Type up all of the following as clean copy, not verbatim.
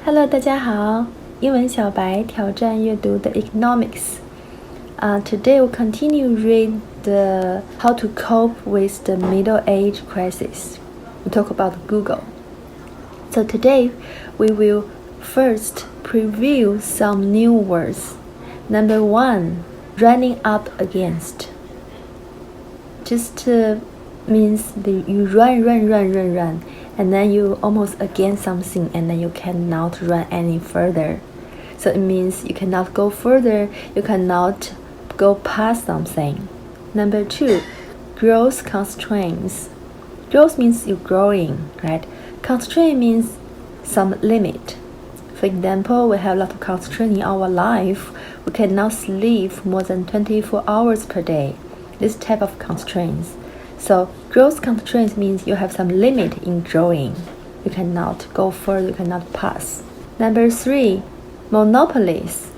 Hello， 大家好，英文小白挑战阅读的 economics. Today we'll continue read the how to cope with the middle age crisis. We talk about Google. So today we will first preview some new words. Number 1, running up against. Just means you run, and then you almost against something, and then you cannot run any further. So it means you cannot go further, you cannot go past something. Number 2, growth constraints. Growth means you're growing, right? Constraint means some limit. For example, we have a lot of constraint in our life. We cannot sleep more than 24 hours per day. This type of constraints. So growth constraints means you have some limit in growing. You cannot go further, you cannot pass. Number 3, monopolies.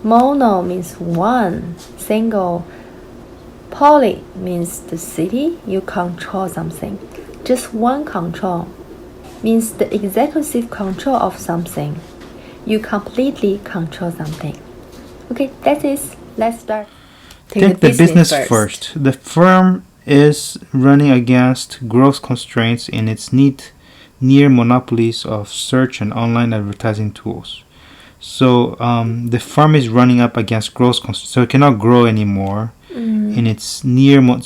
Mono means one, single. Poly means the city, you control something. Just one control means the executive control of something. You completely control something. Okay, that's it. Let's start. Take the business first. The firm is running against growth constraints in its near monopolies of search and online advertising tools. So the firm is running up against growth constraints, so it cannot grow anymore. In its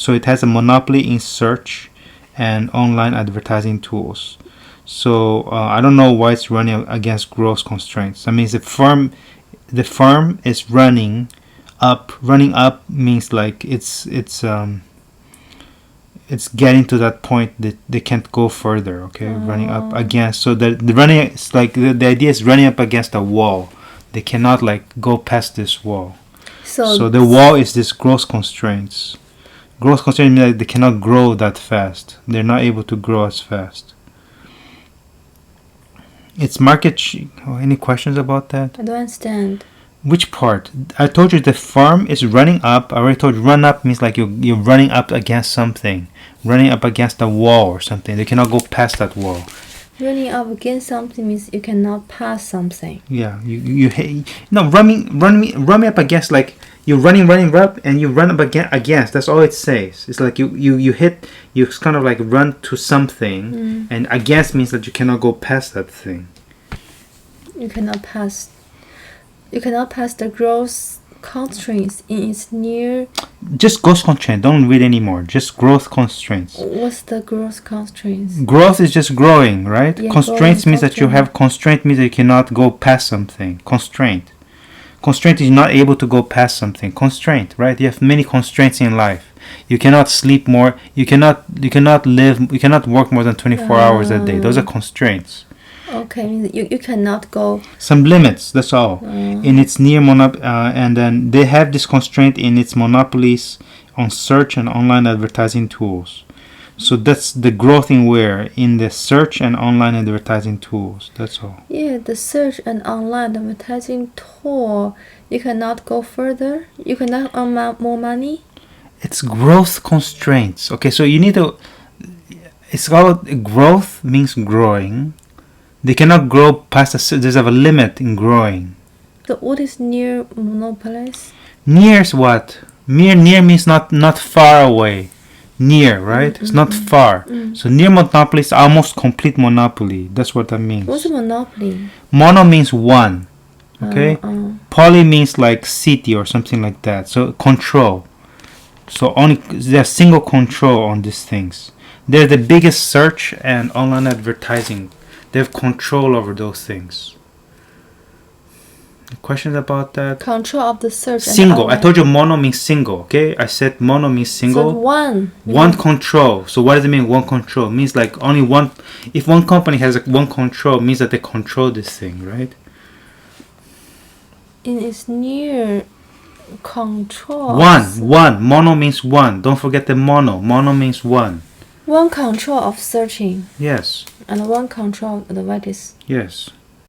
so it has a monopoly in search and online advertising tools. So I don't know why it's running against growth constraints. I mean, the firm is running up. Running up means like it's getting to that point that they can't go further. Okay, running up against. So the running is like the idea is running up against a wall. They cannot like go past this wall. So the wall is this growth constraints. Growth constraints means like they cannot grow that fast. They're not able to grow as fast. It's market. Any questions about that? I don't understand. Which part? I told you the firm is running up. I already told you run up means like you're running up against something. Running up against a wall or something. They cannot go past that wall. Running up against something means you cannot pass something. Yeah, running up against, like you're running up and you run up against. That's all it says. It's like you kind of like run to something, and against means that you cannot go past that thing. You cannot pass the growth constraints in its near. Just growth constraints. Don't read anymore. Just growth constraints. What's the growth constraints? Growth is just growing, right? Yeah, Constraints means that you have constraint means that you cannot go past something. Constraint is not able to go past something. Constraint, right? You have many constraints in life. You cannot sleep more. You cannot work more than 24 hours a day. Those are constraints. Okay, you cannot go. Some limits, that's all. In its near monopoly, and then they have this constraint in its monopolies on search and online advertising tools. So that's the growth in where? In the search and online advertising tools. That's all. Yeah, the search and online advertising tool. You cannot go further. You cannot earn more money. It's growth constraints. Okay, so you need to. It's called growth means growing. They cannot grow past there's a limit in growing. So what is near monopolies? Near is what? Near means not far away. Near, right? It's not far. So near monopoly is almost complete monopoly. That's what that means. What's a monopoly? Mono means one. Okay? Poly means like city or something like that. So control. So there's single control on these things. They're the biggest search and online advertising. They have control over those things. Questions about that? Control of the search. Single. I told you mono means single. Okay, I said mono means single. So one. One control. So what does it mean? One control it means like only one. If one company has one control, it means that they control this thing, right? In its near control. One. Mono means one. Don't forget the mono. Mono means one. One control of searching. Yes. And one control of the advertising. Yes.